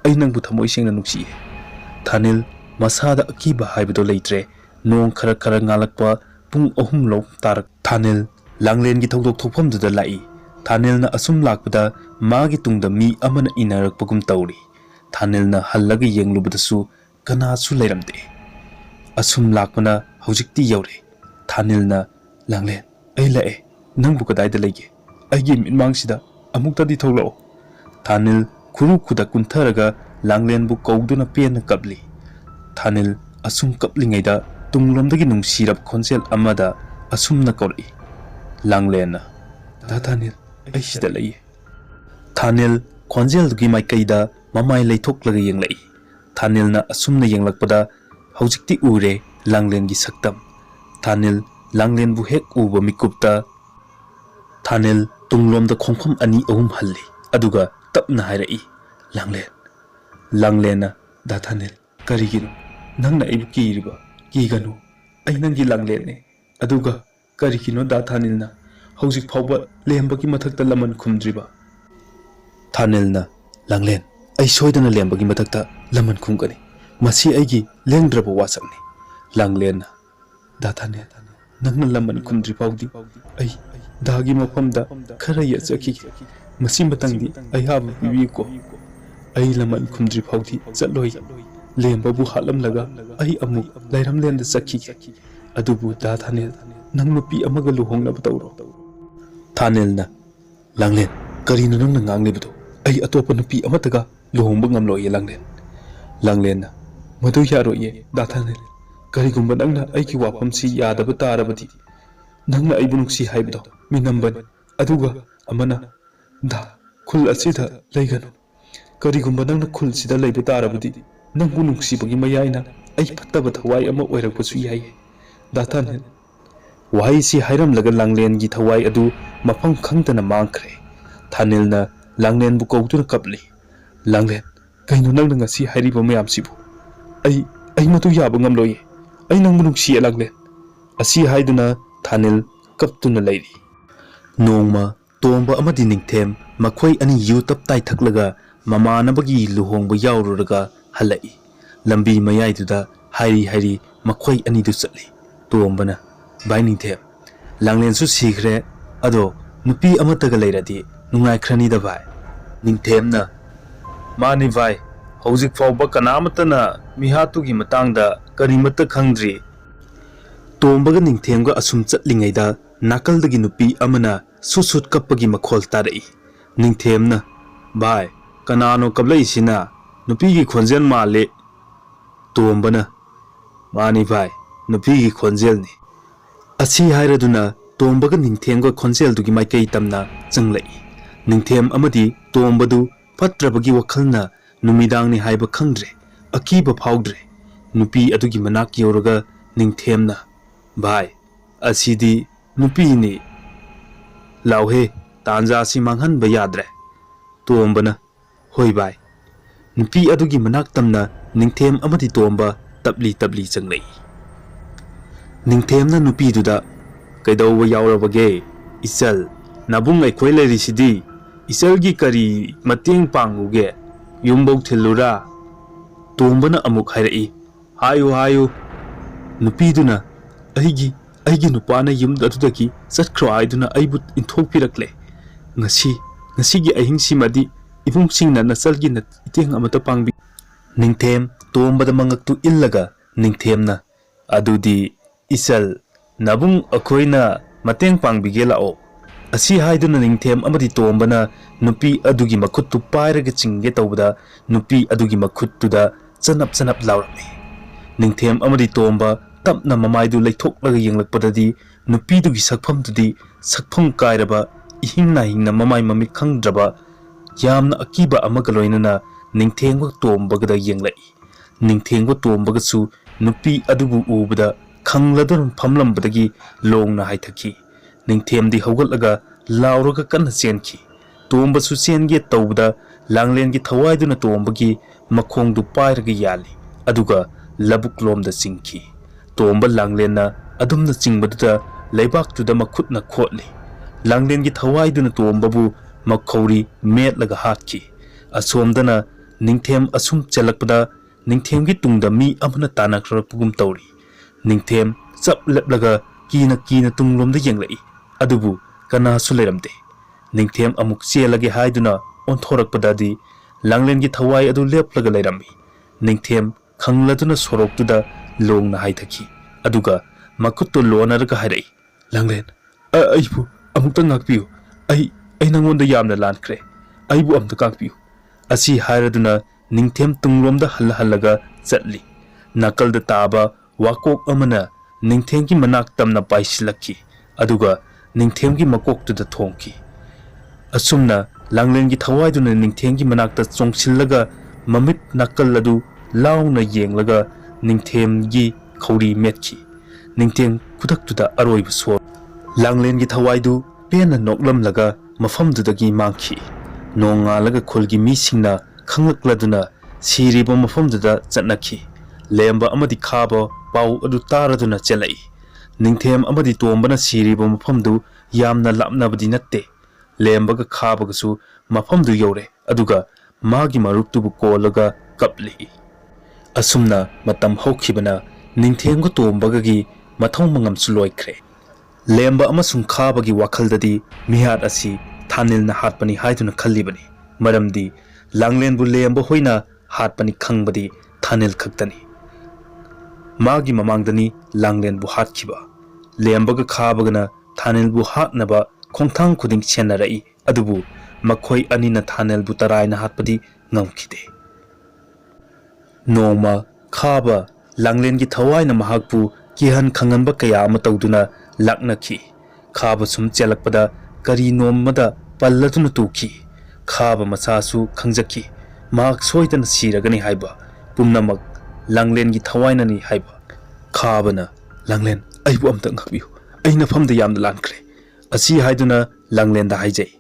ꯑꯩ ꯅꯪꯕꯨ ꯊꯃꯣꯏ ꯁꯦꯡꯅ ꯅꯨꯡꯁꯤꯌꯦ." ꯊꯥꯅꯦꯜ ꯃꯁꯥꯗ ꯑꯀꯤꯕ ꯍꯥꯏꯕꯗꯣ ꯂꯩꯇ꯭ꯔꯦ꯫ ꯅꯣꯡ ꯈꯔ ꯈꯔ ꯉꯥꯜꯂꯛꯄ ꯄꯨꯡ 3 ꯇꯥꯔꯛ ꯊꯥꯅꯦꯜ ꯂꯥꯡꯂꯦꯟꯒꯤ ꯊꯧꯗꯣꯛ ꯊꯣꯛꯐꯝꯗꯨꯗ ꯂꯥꯛꯏ꯫ ꯊꯥꯅꯦꯜꯅ ꯑꯁꯨꯝ ꯂꯥꯛꯄꯗ ꯃꯥꯒꯤ ꯇꯨꯡꯗ ꯃꯤ ꯑꯃꯅ ꯏꯟꯅꯔꯛꯄꯒꯨꯝ ꯇꯧꯔꯤ꯫ ꯊꯥꯅꯦꯜꯅ ꯍꯜꯂꯒ ꯌꯦꯡꯂꯨꯕꯗꯁꯨ ꯀꯅꯥꯁꯨ ꯂꯩꯔꯝꯗꯦ꯫ ꯑꯁꯨꯝ ꯂꯥꯛꯄꯅ ꯍꯧꯖꯤꯛꯇꯤ ꯌꯧꯔꯦ꯫ ꯊꯥꯅꯦꯜꯅ, "ꯂꯥꯡꯂꯦꯟ, ꯑꯩ ꯂꯥꯛꯑꯦ. ꯅꯪꯕꯨ ꯀꯗꯥꯏꯗ ꯂꯩꯒꯦ? ꯑꯩꯒꯤ ꯃꯤꯠꯃꯥꯡꯁꯤꯗ ꯑꯃꯨꯛꯇꯗꯤ ꯊꯣꯛꯂꯛꯑꯣ." ꯊꯥꯅꯦꯜ ꯈꯨꯔꯨ ꯈꯨꯗ ꯀꯨꯟꯊꯔꯒ ꯂꯥꯡꯂꯦꯟꯕꯨ ꯀꯧꯗꯨꯅ ꯄꯦꯟꯅ ꯀꯞꯂꯤ꯫ ꯊꯥꯅꯦꯜ ꯑꯁꯨꯝ ꯀꯞꯂꯤꯉꯩꯗ ꯇꯨꯡꯂꯣꯝꯗꯒꯤ ꯅꯨꯡꯁꯤꯔꯕ ꯈꯣꯟꯖꯦꯜ ꯑꯃꯗ ꯑꯁꯨꯝꯅ ꯀꯧꯔꯛꯏ꯫ ꯂꯥꯡꯂꯦꯟꯅ, "ꯗꯥ ꯊꯥꯅꯦꯜ, ꯑꯩ ꯁꯤꯗ ꯂꯩꯌꯦ." ꯊꯥꯅꯦꯜ ꯈꯣꯟꯖꯦꯜꯗꯨꯒꯤ ꯃꯥꯏꯀꯩꯗ ꯃꯃꯥꯏ ꯂꯩꯊꯣꯛꯂꯒ ꯌꯦꯡꯂꯛꯏ꯫ ꯊꯥꯅꯦꯜꯅ ꯑꯁꯨꯝꯅ ꯌꯦꯡꯂꯛꯄꯗ ꯍꯧꯖꯤꯛꯇꯤ ꯎꯔꯦ ꯂꯥꯡꯂꯦꯟꯒꯤ ꯁꯛꯇꯝ꯫ ꯊꯥꯅꯦꯜ ꯂꯥꯡꯂꯦꯟꯕꯨ ꯍꯦꯛ ꯎꯕ ꯃꯤꯀꯨꯞꯇ ꯊꯥꯅꯦꯜ ꯇꯨꯡꯂꯣꯝꯗ ꯈꯣꯡꯐꯝ 2-3 ꯍꯜꯂꯤ, ꯑꯗꯨꯒ ꯇꯞꯅ ꯍꯥꯏꯔꯛꯏ, "ꯂꯥꯡꯂꯦꯟ." ꯂꯥꯡꯂꯦꯟꯅ, "ꯗꯥ ꯊꯥꯅꯦꯜ, ꯀꯔꯤꯒꯤꯅꯣ ꯅꯪꯅ ꯑꯩꯕꯨ ꯀꯤꯔꯤꯕ? ꯀꯤꯒꯅꯨ, ꯑꯩ ꯅꯪꯒꯤ ꯂꯥꯡꯂꯦꯟꯅꯦ." "ꯑꯗꯨꯒ ꯀꯔꯤꯒꯤꯅꯣ ꯗꯥ ꯊꯥꯅꯦꯜꯅ ꯍꯧꯖꯤꯛ ꯐꯥꯎꯕ ꯂꯦꯝꯕꯒꯤ ꯃꯊꯛꯇ ꯂꯃꯟ ꯈꯨꯝꯗ꯭ꯔꯤꯕ?" ꯊꯥꯅꯦꯜꯅ, "ꯂꯥꯡꯂꯦꯟ, ꯑꯩ ꯁꯣꯏꯗꯅ ꯂꯦꯝꯕꯒꯤ ꯃꯊꯛꯇ ꯂꯃꯟ ꯈꯨꯝꯒꯅꯤ. ꯃꯁꯤ ꯑꯩꯒꯤ ꯂꯦꯡꯗ꯭ꯔꯕ ꯋꯥꯁꯛꯅꯤ." ꯂꯥꯡꯂꯦꯟꯅ, "ꯗꯥ ꯊꯥꯅꯦꯜ, ꯅꯪꯅ ꯂꯃꯟ ꯈꯨꯝꯗ꯭ꯔꯤ ꯐꯥꯎꯗꯤ ꯑꯩ ꯗꯥꯒꯤ ꯃꯐꯝꯗ ꯈꯔ ꯌꯦꯠꯆꯈꯤꯒꯦ. ꯃꯁꯤꯃꯇꯪꯗꯤ ꯑꯌꯥꯕ ꯄꯤꯕꯤꯌꯨꯀꯣ. ꯑꯩ ꯂꯃꯟ ꯈꯨꯝꯗ꯭ꯔꯤ ꯐꯥꯎꯗꯤ ꯆꯠꯂꯣꯏ. ꯂꯦꯝꯕꯕꯨ ꯍꯥꯠꯂꯝꯂꯒ ꯑꯩ ꯑꯃꯨꯛ ꯂꯩꯔꯝꯂꯦꯟꯗ ꯆꯠꯈꯤꯒꯦ. ꯑꯗꯨꯕꯨ ꯗꯥ ꯊꯥꯅꯦꯜ, ꯅꯪ ꯅꯨꯄꯤ ꯑꯃꯒ ꯂꯨꯍꯣꯡꯅꯕ ꯇꯧꯔꯣ." ꯊꯥꯅꯦꯜꯅ, "ꯂꯥꯡꯂꯦꯟ, ꯀꯔꯤꯅꯣ ꯅꯪꯅ ꯉꯥꯡꯂꯤꯕꯗꯣ? ꯑꯩ ꯑꯇꯣꯞꯄ ꯅꯨꯄꯤ ꯑꯃꯠꯇꯒ ꯂꯨꯍꯣꯡꯕ ꯉꯝꯂꯣꯏꯌꯦ ꯂꯥꯡꯂꯦꯟ." ꯂꯥꯡꯂꯦꯟꯅ, "ꯃꯗꯨ ꯌꯥꯔꯣꯏꯌꯦ ꯗꯥ ꯊꯥꯅꯦꯜ. ꯀꯔꯤꯒꯨꯝꯕ ꯅꯪꯅ ꯑꯩꯒꯤ ꯋꯥꯐꯝꯁꯤ ꯌꯥꯗꯕ ꯇꯥꯔꯕꯗꯤ ꯅꯪꯅ ꯑꯩꯕꯨ ꯅꯨꯡꯁꯤ ꯍꯥꯏꯕꯗꯣ ꯃꯤꯅꯝꯕꯅꯤ, ꯑꯗꯨꯒ ꯑꯃꯅ ꯗꯥ ꯈꯨꯜ ꯑꯁꯤꯗ ꯂꯩꯒꯅꯨ. ꯀꯔꯤꯒꯨꯝꯕ ꯅꯪꯅ ꯈꯨꯜꯁꯤꯗ ꯂꯩꯕ ꯇꯥꯔꯕꯗꯤ ꯅꯪꯕꯨ ꯅꯨꯡꯁꯤꯕꯒꯤ ꯃꯌꯥꯏꯅ ꯑꯩ ꯐꯠꯇꯕ ꯊꯋꯥꯏ ꯑꯃ ꯑꯣꯏꯔꯛꯄꯁꯨ ꯌꯥꯏ ꯗꯥ ꯊꯥꯅꯦꯜ." ꯋꯥꯍꯩꯁꯤ ꯍꯥꯏꯔꯝꯂꯒ ꯂꯥꯡꯂꯦꯟꯒꯤ ꯊꯋꯥꯏ ꯑꯗꯨ mafam khangtana mangkhre thanilna langlen bu kautuna kapli langlen kaino nangna ngasi hairiba mayam sibu ai matu yaba ngamloye ai nangbu nungsi langlen asi haiduna thanil kaptuna leiri nongma tomba amadi ningthem makhoi ani youtub tai thaklaga mamanabagi luhongba yaururaga halai lambi mayaiduda hairi makhoi ani du chatli tombana bai ningthem langlen su sikhre ado nupi amataga leiradi nungai khrani da bai ningthemna mani bai hojik fawba kanamatana mihatugi matangda karimata khangdri tombaga ningthemga asum chatlingaida nakaldagi nupi amana susut kappagi makhol tarai ningthemna bai kanano kablai sina nupi gi khonjel male tombana mani bai nupi gi khonjel ni asi hairaduna tombaga ningthemga khonjel dugi maikai tamna changlai ningthem amadi tombadu fatrabagi wakhalna numidang ni haiba khangdre akiba phawdre nupi adugi manak yoraga ningthemna bai asidi nupi ni lauhe tanja si manghan ba yadre tombana hoi bai nupi adugi manak tamna ningthem amadi tomba tabli changlai ningthemna nupi duda kaidawa yaurabage isal nabung ai khoi leri sidi isal gi kari mateng panguge yumbau thilura tombana amuk hairai hayu nupiduna aigi nupana yum adudagi satkhro aiduna aibu inthok pirakle ngasi gi ahing simadi ibung singna nasalgi na iteng amata pangbi ningthem tombada mangaktu illaga ningthemna adudi isal nabung akhoina mateng pangbige lao asi haiduna ningthem amadi tombana nupi adugi makhuttu pairaga chingge tawbada nupi adugi makhuttuda chanap laurami ningthem amadi tomba tapna mamaidu leithoklaga yenglakpadadi nupi dugi sakphamdudi sakpham kairaba ihingna mamai mami khangdraba yamna akiba amaga loinana ningthengwa tombagada yenglai ningthengwa tombagasu nupi adubu ubada khangladun phamlambadagi longna haithaki ningthemdi haugatlaga lauraga kanna chenki tomba su chenge tawda langlengi thawaiduna tombagi makhongdu pairaga yali aduga labuk lomda chingki tomba langlenna adumna chingbaduda leibaktuda makhutna khotli langlengi thawaiduna tombabu makhauri metlaga hatki asomdana ningthem asum chalakpada ningthemgi tungda mi amana tanakrapugum tawri ningthem chap leplaga kina tunglomda yenglai adubu kana suleramde ningthem amuk chelage haiduna onthorakpadadi langlengi thawai adu leplaga leirami ningthem khangladuna soroktuda longna haithaki aduga makutto lonaraga harai langlen aibu amukta ngakpiu ai nangonda yamna lankhre aibu amta kakpiu asi hairaduna ningthem tunglomda halaga chatli nakalda taba wakok amana ningthemgi manak tamna paisilaki aduga ningthemgi makoktuda thongki asumna langlengi thawaiduna ningthemgi manakta chongsillaga mamit nakal adu launa yenglaga ningthemgi khauri metki ningtheng khudaktuda aroiba so langlengi thawaidu pena noklamlaga mafamdudagi mangki nongalaga khulgi misingna khanglakladuna siriba mafamduda chatnaki lemba amadi khaba pau adu taraduna chelai ningthem amadi tombana siriba mafamdu yamna lapnabadi natte lembaga khabagasu mafamdu yore aduga magi maruptubu kolaga kapli asumna matam hokhibana ningthemga tombagagi mathong mangam suloikre lemba amasung khabagi wakhaldadi mihat asi thanilna hatpani haiduna khallibani maramdi langlenbu lemba hoina hatpani khangbadi thanil khaktani magi mamangdani langlenbu hatkhiba lembaga khabagana thanilbu hatnaba khongthang khuding chenarai adubu makhoi anina thanelbu taraina hatpadi ngamkhide noma khaba langlengi thawaina mahakpu kihan khanganba kaya ama tawduna laknaki khaba sum chelakpada kari nommada palladuna tuki khaba masasu khangjaki mak soidana siragani haiba pumnamak langlengi thawaina ni haiba khabana langlen aibu amta ngakbiu aina famda yamna lankre asi haiduna ꯂꯥꯡꯂꯦꯟꯗ ꯍꯥꯏꯖꯩ꯫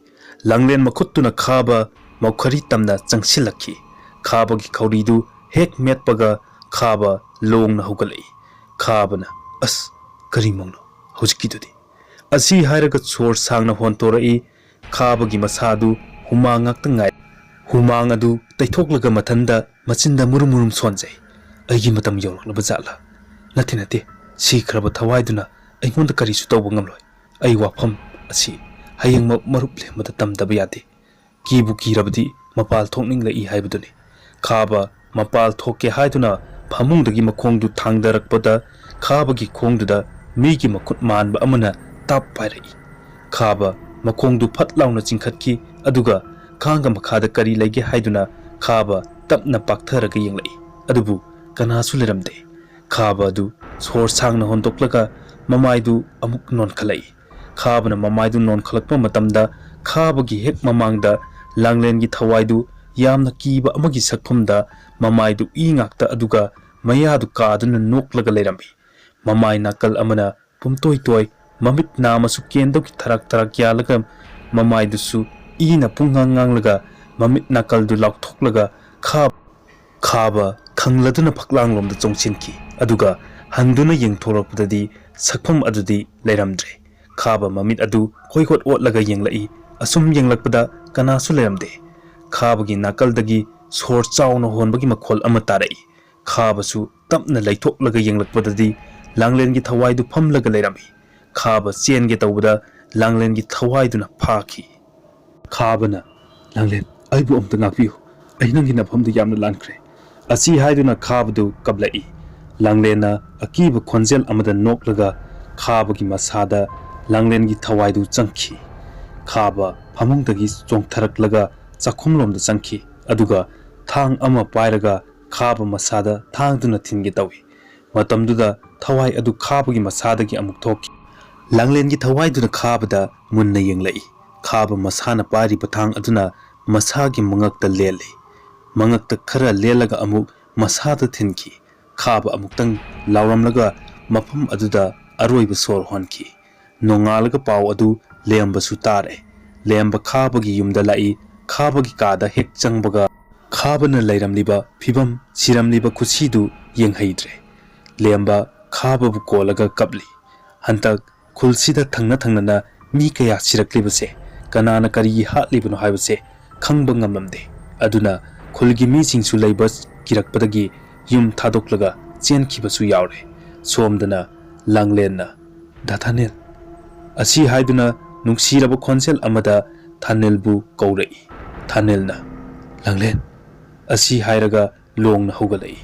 ꯂꯥꯡꯂꯦꯟ ꯃꯈꯨꯠꯇꯨꯅ ꯈꯥꯕ ꯃꯧꯈꯔꯤ ꯇꯝꯅ ꯆꯪꯁꯤꯜꯂꯛꯈꯤ꯫ ꯈꯥꯕꯒꯤ ꯈꯧꯔꯤꯗꯨ ꯍꯦꯛ ꯃꯦꯠꯄꯒ ꯈꯥꯕ ꯂꯣꯡꯅ ꯍꯧꯒꯠꯂꯛꯏ꯫ ꯈꯥꯕꯅ "ꯑꯁ ꯀꯔꯤ ꯃꯧꯅꯣ ꯍꯧꯖꯤꯛꯀꯤꯗꯨꯗꯤ?" ꯑꯁꯤ ꯍꯥꯏꯔꯒ ꯁꯣꯔ ꯁꯥꯡꯅ ꯍꯣꯟꯇꯣꯔꯛꯏ꯫ ꯈꯥꯕꯒꯤ ꯃꯁꯥꯗꯨ ꯍꯨꯃꯥꯡ ꯉꯥꯛꯇ ꯉꯥꯏ꯫ ꯍꯨꯃꯥꯡ ꯑꯗꯨ ꯇꯩꯊꯣꯛꯂꯒ ꯃꯊꯟꯗ ꯃꯆꯤꯟꯗ ꯃꯨꯔꯨꯝ ꯃꯨꯔꯨꯝ ꯁꯣꯟꯖꯩ꯫ ꯑꯩꯒꯤ ꯃꯇꯝ ꯌꯧꯔꯛꯂꯕ ꯖꯥꯠꯂꯥ? ꯅꯠꯇꯦ ꯅꯠꯇꯦ, ꯁꯤꯈ꯭ꯔꯕ ꯊꯋꯥꯏꯗꯨꯅ ꯑꯩꯉꯣꯟꯗ ꯀꯔꯤꯁꯨ ꯇꯧꯕ ꯉꯝꯂꯣꯏ꯫ ꯑꯩ ꯋꯥꯐꯝ ꯑꯁꯤ ꯍꯌꯦꯡꯃꯛ ꯃꯔꯨꯞ ꯂꯦꯝꯕꯗ ꯇꯝꯗꯕ ꯌꯥꯗꯦ꯫ ꯀꯤꯕꯨ ꯀꯤꯔꯕꯗꯤ ꯃꯄꯥꯜ ꯊꯣꯛꯅꯤꯡꯂꯛꯏ ꯍꯥꯏꯕꯗꯨꯅꯤ꯫ ꯈꯥꯕ ꯃꯄꯥꯜ ꯊꯣꯛꯀꯦ ꯍꯥꯏꯗꯨꯅ ꯐꯃꯨꯡꯗꯒꯤ ꯃꯈꯣꯡꯗꯨ ꯊꯥꯡꯗꯔꯛꯄꯗ ꯈꯥꯕꯒꯤ ꯈꯣꯡꯗꯨꯗ ꯃꯤꯒꯤ ꯃꯈꯨꯠ ꯃꯥꯟꯕ ꯑꯃꯅ ꯇꯥꯞ ꯄꯥꯏꯔꯛꯏ꯫ ꯈꯥꯕ ꯃꯈꯣꯡꯗꯨ ꯐꯠ ꯂꯥꯎꯅ ꯆꯤꯡꯈꯠꯈꯤ, ꯑꯗꯨꯒ ꯈꯥꯡꯒ ꯃꯈꯥꯗ ꯀꯔꯤ ꯂꯩꯒꯦ ꯍꯥꯏꯗꯨꯅ ꯈꯥꯕ ꯇꯞꯅ ꯄꯥꯛꯊꯔꯒ ꯌꯦꯡꯂꯛꯏ꯫ ꯑꯗꯨꯕꯨ ꯀꯅꯥꯁꯨ ꯂꯩꯔꯝꯗꯦ꯫ ꯈꯥꯕ ꯑꯗꯨ ꯁꯣꯔ ꯁꯥꯡꯅ ꯍꯣꯟꯗꯣꯛꯂꯒ ꯃꯃꯥꯏꯗꯨ ꯑꯃꯨꯛ ꯅꯣꯟꯈꯠꯂꯛꯏ꯫ ꯈꯥꯕꯅ ꯃꯃꯥꯏꯗꯨ ꯅꯣꯟꯈꯠꯂꯛꯄ ꯃꯇꯝꯗ ꯈꯥꯕꯒꯤ ꯍꯦꯛ ꯃꯃꯥꯡꯗ ꯂꯥꯡꯂꯦꯟꯒꯤ ꯊꯋꯥꯏꯗꯨ ꯌꯥꯝꯅ ꯀꯤꯕ ꯑꯃꯒꯤ ꯁꯛꯐꯝꯗ ꯃꯃꯥꯏꯗꯨ ꯏ ꯉꯥꯛꯇ ꯑꯗꯨꯒ ꯃꯌꯥꯗꯨ ꯀꯥꯗꯨꯅ ꯅꯣꯛꯂꯒ ꯂꯩꯔꯝꯃꯤ꯫ ꯃꯃꯥꯏ ꯅꯥꯀꯜ ꯑꯃꯅ ꯄꯨꯝꯇꯣꯏ ꯇꯣꯏ, ꯃꯃꯤꯠ ꯅꯥꯝꯃꯁꯨ ꯀꯦꯟꯗꯧꯒꯤ ꯊꯔꯥꯛ ꯊꯔꯥꯛ ꯌꯥꯜꯂꯒ ꯃꯃꯥꯏꯗꯨꯁꯨ ꯏꯅ ꯄꯨꯡꯉꯥꯡ ꯉꯥꯡꯂꯒ ꯃꯃꯤꯠ ꯅꯥꯀꯜꯗꯨ ꯂꯥꯎꯊꯣꯛꯂꯒ ꯈꯥꯕ ꯈꯪꯂꯗꯨꯅ ꯐꯛꯂꯥꯡꯂꯣꯝꯗ ꯆꯣꯡꯁꯤꯟꯈꯤ꯫ ꯑꯗꯨꯒ ꯍꯟꯗꯨꯅ ꯌꯦꯡꯊꯣꯔꯛꯄꯗꯗꯤ ꯁꯛꯐꯝ ꯑꯗꯨꯗꯤ ꯂꯩꯔꯝꯗ꯭ꯔꯦ꯫ ꯈꯥꯕ ꯃꯃꯤꯠ ꯑꯗꯨ ꯍꯣꯏ-ꯍꯣꯠ ꯑꯣꯠꯂꯒ ꯌꯦꯡꯂꯛꯏ꯫ ꯑꯁꯨꯝ ꯌꯦꯡꯂꯛꯄꯗ ꯀꯅꯥꯁꯨ ꯂꯩꯔꯝꯗꯦ꯫ ꯈꯥꯕꯒꯤ ꯅꯥꯀꯜꯗꯒꯤ ꯁꯣꯔ ꯆꯥꯎꯅ ꯍꯣꯟꯕꯒꯤ ꯃꯈꯣꯜ ꯑꯃ ꯇꯥꯔꯛꯏ꯫ ꯈꯥꯕꯁꯨ ꯇꯞꯅ ꯂꯩꯊꯣꯛꯂꯒ ꯌꯦꯡꯂꯛꯄꯗꯗꯤ ꯂꯥꯡꯂꯦꯟꯒꯤ ꯊꯋꯥꯏꯗꯨ ꯐꯝꯂꯒ ꯂꯩꯔꯝꯃꯤ꯫ ꯈꯥꯕ ꯆꯦꯟꯒꯦ ꯇꯧꯕꯗ ꯂꯥꯡꯂꯦꯟꯒꯤ ꯊꯋꯥꯏꯗꯨꯅ ꯐꯥꯈꯤ꯫ ꯈꯥꯕꯅ "ꯂꯥꯡꯂꯦꯟ, ꯑꯩꯕꯨ ꯑꯝꯇ ꯉꯥꯛꯄꯤꯌꯨ꯫ ꯑꯩ ꯅꯪꯒꯤ ꯅꯐꯝꯗꯨ ꯌꯥꯝꯅ ꯂꯥꯟꯈ꯭ꯔꯦ." ꯑꯁꯤ ꯍꯥꯏꯗꯨꯅ ꯈꯥꯕꯗꯨ ꯀꯞꯂꯛꯏ꯫ ꯂꯥꯡꯂꯦꯟꯅ ꯑꯀꯤꯕ ꯈꯣꯟꯖꯦꯜ ꯑꯃꯗ ꯅꯣꯛꯂꯒ ꯈꯥꯕꯒꯤ ꯃꯁꯥꯗ ꯂꯥꯡꯂꯦꯟꯒꯤ ꯊꯋꯥꯏꯗꯨ ꯆꯪꯈꯤ꯫ ꯈꯥꯕ ꯐꯃꯨꯡꯗꯒꯤ ꯆꯣꯡꯊꯔꯛꯂꯒ ꯆꯥꯛꯈꯨꯝꯂꯣꯝꯗ ꯆꯪꯈꯤ, ꯑꯗꯨꯒ ꯊꯥꯡ ꯑꯃ ꯄꯥꯏꯔꯒ ꯈꯥꯕ ꯃꯁꯥꯗ ꯊꯥꯡꯗꯨꯅ ꯊꯤꯟꯒꯦ ꯇꯧꯏ꯫ ꯃꯇꯝꯗꯨꯗ ꯊꯋꯥꯏ ꯑꯗꯨ ꯈꯥꯕꯒꯤ ꯃꯁꯥꯗꯒꯤ ꯑꯃꯨꯛ ꯊꯣꯛꯈꯤ꯫ ꯂꯥꯡꯂꯦꯟꯒꯤ ꯊꯋꯥꯏꯗꯨꯅ ꯈꯥꯕꯗ ꯃꯨꯟꯅ ꯌꯦꯡꯂꯛꯏ꯫ ꯈꯥꯕ ꯃꯁꯥꯅ ꯄꯥꯏꯔꯤꯕ ꯊꯥꯡ ꯑꯗꯨꯅ ꯃꯁꯥꯒꯤ ꯃꯉꯛꯇ ꯂꯦꯜꯂꯤ꯫ ꯃꯉꯛꯇ ꯈꯔ ꯂꯦꯜꯂꯒ ꯑꯃꯨꯛ ꯃꯁꯥꯗ ꯊꯤꯟꯈꯤ꯫ ꯈꯥꯕ ꯑꯃꯨꯛꯇꯪ ꯂꯥꯎꯔꯝꯂꯒ ꯃꯐꯝ ꯑꯗꯨꯗ ꯑꯔꯣꯏꯕ ꯁꯣꯔ ꯍꯣꯟꯈꯤ꯫ ꯅꯣꯡꯉꯥꯜꯂꯒ ꯄꯥꯎ ꯑꯗꯨ ꯂꯦꯝꯕꯁꯨ ꯇꯥꯔꯦ꯫ ꯂꯦꯝꯕ ꯈꯥꯕꯒꯤ ꯌꯨꯝꯗ ꯂꯥꯛꯏ꯫ ꯈꯥꯕꯒꯤ ꯀꯥꯗ ꯍꯦꯛ ꯆꯪꯕꯒ ꯈꯥꯕꯅ ꯂꯩꯔꯝꯂꯤꯕ ꯐꯤꯚꯝ, ꯁꯤꯔꯝꯂꯤꯕ ꯈꯨꯠꯁꯤꯗꯨ ꯌꯦꯡꯍꯩꯗ꯭ꯔꯦ꯫ ꯂꯦꯝꯕ ꯈꯥꯕꯕꯨ ꯀꯣꯜꯂꯒ ꯀꯞꯂꯤ꯫ ꯍꯟꯇꯛ ꯈꯨꯜꯁꯤꯗ ꯊꯪꯅ ꯊꯪꯅꯅ ꯃꯤ ꯀꯌꯥ ꯁꯤꯔꯛꯂꯤꯕꯁꯦ, ꯀꯅꯥꯅ ꯀꯔꯤꯒꯤ ꯍꯥꯠꯂꯤꯕꯅꯣ ꯍꯥꯏꯕꯁꯦ ꯈꯪꯕ ꯉꯝꯂꯝꯗꯦ꯫ ꯑꯗꯨꯅ ꯈꯨꯜꯒꯤ ꯃꯤꯁꯤꯡꯁꯨ ꯂꯩꯕ ꯀꯤꯔꯛꯄꯗꯒꯤ ꯌꯨꯝ ꯊꯥꯗꯣꯛꯂꯒ ꯆꯦꯟꯈꯤꯕꯁꯨ ꯌꯥꯎꯔꯦ꯫ ꯁꯣꯝꯗꯅ ꯂꯥꯡꯂꯦꯟꯅ "ꯗꯥ ꯊꯥꯅꯦꯜ" ꯑꯁꯤ ꯍꯥꯏꯗꯨꯅ ꯅꯨꯡꯁꯤꯔꯕ ꯈꯣꯟꯖꯦꯜ ꯑꯃꯗ ꯊꯥꯅꯦꯜꯕꯨ ꯀꯧꯔꯛꯏ꯫ ꯊꯥꯅꯦꯜꯅ "ꯂꯥꯡꯂꯦꯟ" ꯑꯁꯤ ꯍꯥꯏꯔꯒ ꯂꯣꯡꯅ ꯍꯧꯒꯠꯂꯛꯏ꯫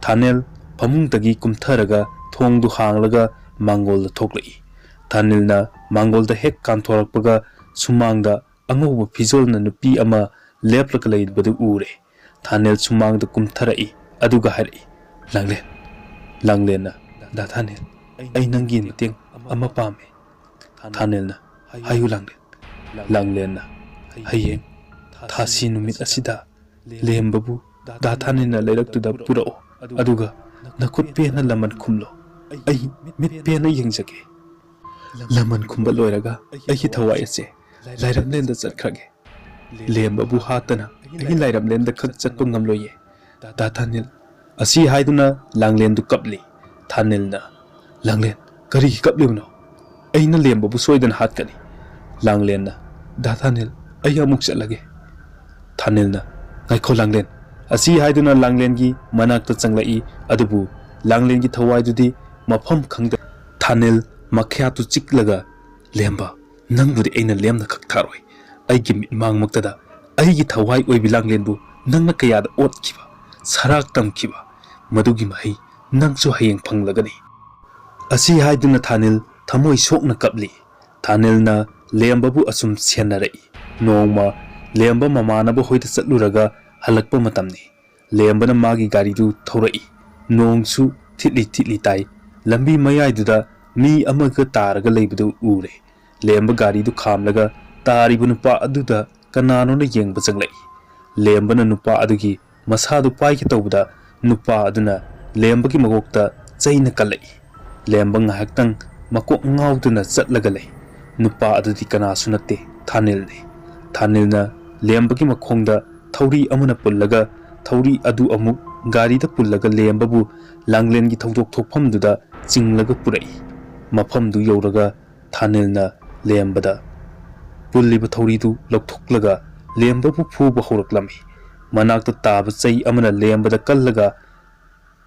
ꯊꯥꯅꯦꯜ ꯐꯃꯨꯡꯗꯒꯤ ꯀꯨꯝꯊꯔꯒ ꯊꯣꯡꯗꯨ ꯍꯥꯡꯂꯒ ꯃꯥꯡꯒꯣꯜꯗ ꯊꯣꯛꯂꯛꯏ꯫ ꯊꯥꯅꯦꯜꯅ ꯃꯥꯡꯒꯣꯜꯗ ꯍꯦꯛ ꯀꯥꯟꯊꯣꯔꯛꯄꯒ ꯁꯨꯃꯥꯡꯗ ꯑꯉꯧꯕ ꯐꯤꯖꯣꯜꯅ ꯅꯨꯄꯤ ꯑꯃ ꯂꯦꯞꯂꯒ ꯂꯩꯕꯗꯨ ꯎꯔꯦ꯫ ꯊꯥꯅꯦꯜ ꯁꯨꯃꯥꯡꯗ ꯀꯨꯝꯊꯔꯛꯏ, ꯑꯗꯨꯒ ꯍꯥꯏꯔꯛꯏ, "ꯂꯥꯡꯂꯦꯟ." ꯂꯥꯡꯂꯦꯟꯅ "ꯗꯥ ꯊꯥꯅꯦꯜ, ꯑꯩ ꯅꯪꯒꯤ ꯃꯇꯦꯡ ꯑꯃ ꯄꯥꯝꯃꯦ." ꯊꯥꯅꯦꯜꯅ "ꯍꯥꯏꯌꯨ ꯂꯥꯡꯂꯦꯟ." ꯂꯥꯡꯂꯦꯟꯅ "ꯍꯌꯦꯡ ꯊꯥꯁꯤ ꯅꯨꯃꯤꯠ ꯑꯁꯤꯗ ꯂꯦꯝꯕꯕꯨ ꯗꯥ ꯊꯥꯅꯦꯜꯅ ꯂꯩꯔꯛꯇꯨꯗ ꯄꯨꯔꯛꯑꯣ, ꯑꯗꯨꯒ ꯅꯈꯨꯠ ꯄꯦꯟꯅ ꯂꯃꯟ ꯈꯨꯝꯂꯣ꯫ ꯑꯩ ꯃꯤꯠ ꯄꯦꯟꯅ ꯌꯦꯡꯖꯒꯦ꯫ ꯂꯃꯟ ꯈꯨꯝꯕ ꯂꯣꯏꯔꯒ ꯑꯩꯒꯤ ꯊꯋꯥꯏ ꯑꯁꯦ ꯂꯥꯏꯔꯝꯂꯦꯟꯗ ꯆꯠꯈ꯭ꯔꯒꯦ꯫ ꯂꯦꯝꯕꯕꯨ ꯍꯥꯠꯇꯅ ꯑꯩ ꯂꯥꯏꯔꯝꯂꯦꯟꯗ ꯈꯛ ꯆꯠꯄ ꯉꯝꯂꯣꯏꯌꯦ, ꯗꯥ ꯊꯥꯅꯦꯜ." ꯑꯁꯤ ꯍꯥꯏꯗꯨꯅ ꯂꯥꯡꯂꯦꯟꯗꯨ ꯀꯞꯂꯤ꯫ ꯊꯥꯅꯦꯜꯅ "ꯂꯥꯡꯂꯦꯟ, ꯀꯔꯤꯒꯤ ꯀꯞꯂꯤꯕꯅꯣ? ꯑꯩꯅ ꯂꯦꯝꯕꯕꯨ ꯁꯣꯏꯗꯅ ꯍꯥꯠꯀꯅꯤ." ꯂꯥꯡꯂꯦꯟꯅ "ꯗꯥ ꯊꯥꯅꯦꯜ, ꯑꯩ ꯑꯃꯨꯛ ꯆꯠꯂꯒꯦ." ꯊꯥꯅꯦꯜꯅ "ꯉꯥꯏꯈꯣ ꯂꯥꯡꯂꯦꯟ." ꯑꯁꯤ ꯍꯥꯏꯗꯨꯅ ꯂꯥꯡꯂꯦꯟꯒꯤ ꯃꯅꯥꯛꯇ ꯆꯪꯂꯛꯏ꯫ ꯑꯗꯨꯕꯨ ꯂꯥꯡꯂꯦꯟꯒꯤ ꯊꯋꯥꯏꯗꯨꯗꯤ ꯃꯐꯝ ꯈꯪꯗ꯫ ꯊꯥꯅꯦꯜ ꯃꯈ꯭ꯌꯥꯠꯇꯨ ꯆꯤꯛꯂꯒ "ꯂꯦꯝꯕ, ꯅꯪꯕꯨꯗꯤ ꯑꯩꯅ ꯂꯦꯝꯅ ꯈꯛ ꯊꯥꯔꯣꯏ꯫ ꯑꯩꯒꯤ ꯃꯤꯠꯃꯥꯡꯃꯛꯇꯗ ꯑꯩꯒꯤ ꯊꯋꯥꯏ ꯑꯣꯏꯕꯤ ꯂꯥꯡꯂꯦꯟꯕꯨ ꯅꯪꯅ ꯀꯌꯥꯗ ꯑꯣꯠꯈꯤꯕ, ꯁꯔꯥꯛ ꯇꯝꯈꯤꯕ, ꯃꯗꯨꯒꯤ ꯃꯍꯩ ꯅꯪꯁꯨ ꯍꯌꯦꯡ ꯐꯪꯂꯒꯅꯤ." ꯑꯁꯤ ꯍꯥꯏꯗꯨꯅ ꯊꯥꯅꯦꯜ ꯊꯃꯣꯏ ꯁꯣꯛꯅ ꯀꯞꯂꯤ꯫ ꯊꯥꯅꯦꯜꯅ ꯂꯦꯝꯕꯕꯨ ꯑꯁꯨꯝ ꯁꯦꯟꯅꯔꯛꯏ꯫ ꯅꯣꯡꯃ ꯂꯦꯝꯕ ꯃꯃꯥꯟꯅꯕ ꯍꯣꯏꯗ ꯆꯠꯂꯨꯔꯒ ꯍꯜꯂꯛꯄ ꯃꯇꯝꯅꯤ꯫ ꯂꯦꯝꯕꯅ ꯃꯥꯒꯤ ꯒꯥꯔꯤꯗꯨ ꯊꯧꯔꯛꯏ꯫ ꯅꯣꯡꯁꯨ ꯊꯤꯠꯂꯤ ꯊꯤꯠꯂꯤ ꯇꯥꯏ꯫ ꯂꯝꯕꯤ ꯃꯌꯥꯏꯗꯨꯗ ꯃꯤ ꯑꯃꯒ ꯇꯥꯔꯒ ꯂꯩꯕꯗꯨ ꯎꯔꯦ꯫ ꯂꯦꯝꯕ ꯒꯥꯔꯤꯗꯨ ꯈꯥꯝꯂꯒ ꯇꯥꯔꯤꯕ ꯅꯨꯄꯥ ꯑꯗꯨꯗ ꯀꯅꯥꯅꯣꯅ ꯌꯦꯡꯕ ꯆꯪꯂꯛꯏ꯫ ꯂꯦꯝꯕꯅ ꯅꯨꯄꯥ ꯑꯗꯨꯒꯤ ꯃꯁꯥꯗꯨ ꯄꯥꯏꯒꯦ ꯇꯧꯕꯗ ꯅꯨꯄꯥ ꯑꯗꯨꯅ ꯂꯦꯝꯕꯒꯤ ꯃꯀꯣꯛꯇ ꯆꯩꯅ ꯀꯜꯂꯛꯏ꯫ ꯂꯦꯝꯕ ꯉꯥꯏꯍꯥꯛꯇꯪ ꯃꯀꯣꯛ ꯉꯥꯎꯗꯨꯅ ꯆꯠꯂꯒ ꯂꯩ꯫ नुपा अदुदि कनासु नत्ते थानेलने थानेलना लेम्बगी मखोंदा थौरी अमना पुल्लगा थौरी अदु अमुक गारीदा पुल्लगा लेम्बबु लांगलेनगी थौदोक थोकफमदुदा चिंगलगा पुरई मफमदु यौरगा थानेलना लेम्बदा पुल्लिबा थौरीदु लौथोकलगा लेम्बबु फुबा हौरक्लमी मनाक्ता ताबा चै अमना लेम्बदा कल्लगा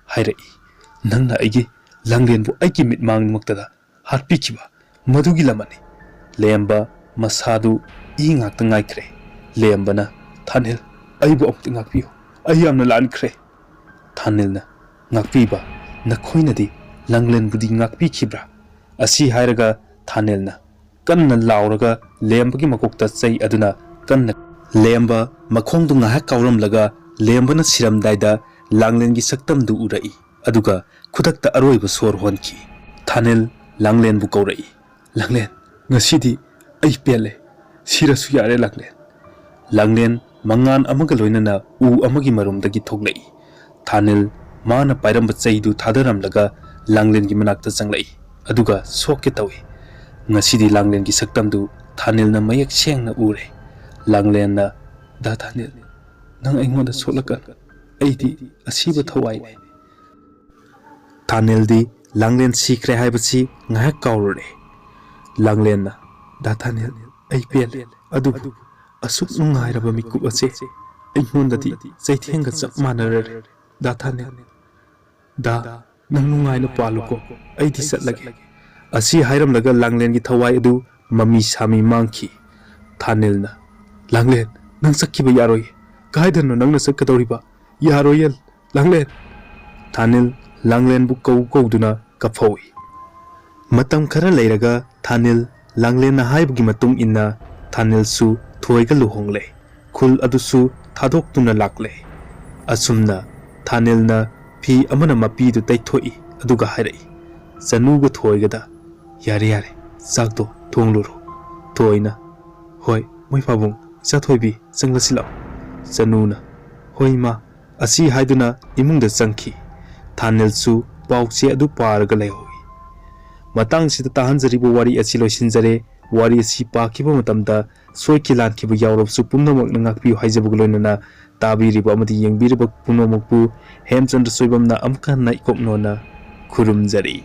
हाइरई नंगना अइगे लांगलेनबु अइगे मिटमांगमक्तदा हाटपिखिबा मधुगी लमने लेम्बा मसादु इ ngakta ngaikhre lembana thanel aibu amta ngakpiyo ai yamna lankhre thanelna ngakpiba nakhoina di langlen budi ngakpi khibra asi hairaga thanelna kanna lauraga lembagi makokta chai aduna kanna lemba makhongdu ngahak kauram laga lembana siram daida langlen gi saktam du urai aduga khudakta aroiba sor honki thanel langlen bu kaurai langlen ngasidi ai pele सिरसु यारे लांगलेन मंगान अमग लोइनना उ अमगी मरुमदगी थोगलई थानेल माना पाइरम चैदु थादरम लगा लांगलेन की मनाक्ता चंगलई अदुगा सोके तवे ngasidi लांगलेन की सक्तमदु थानेल न मयक सेंगना उरे लांगलेन ना दा थानेल नंग अइंगोंदा सोलका अइदी असीब थवाइने थानेल दी लांगलेन सीखरे हाइबसी ngahak kaurure लांगलेन ना दा थानेल ai pel adu asuk nungairaba mikub ase aingondadi chaithenga chap manare da thane da nang nungaina paluko aidi satlage asi hairam laga langlen gi thawai adu mami sami mangki thanelna langlen nang sakkiba yaroi kaidanno nangna sakkadoriba yaroyel langlen thanel langlen bu kau duna kaphoi matam khara leiraga thanel लांगलेन हाइबगी मतुंग इन्ना थानेल सु थोइगा लुहोंगले खुल अदुसु थादोक्तुना लाक्ले असुमना थानेलना फी अमना मपीदु तैथोई अदुगा हाइरई सनुगा थोइगदा यारे यारे चाकदो थोंगलुरो थोइना होय मोय पाबुंग चाथोइबी चंगलसिलाव सनुना होय मा असि हाइदुना इमुंगदा चंखी थानेल सु पाउचे अदु पारगा लेहो मतंग सिदा ताहनजरिबो वारी असि लोइसिनजरे वारी असि पाखिबो मतमदा सोइखि लानखिबो यावरबसु पुन्नमक नंगाखपियो हाइजबगु लोइनना ताबिरिबो अमदि यंगबिरिबो पुन्नमकपु हेमचंद्र सोइबमना अमका नाइकोपनोना खुरुमजरी।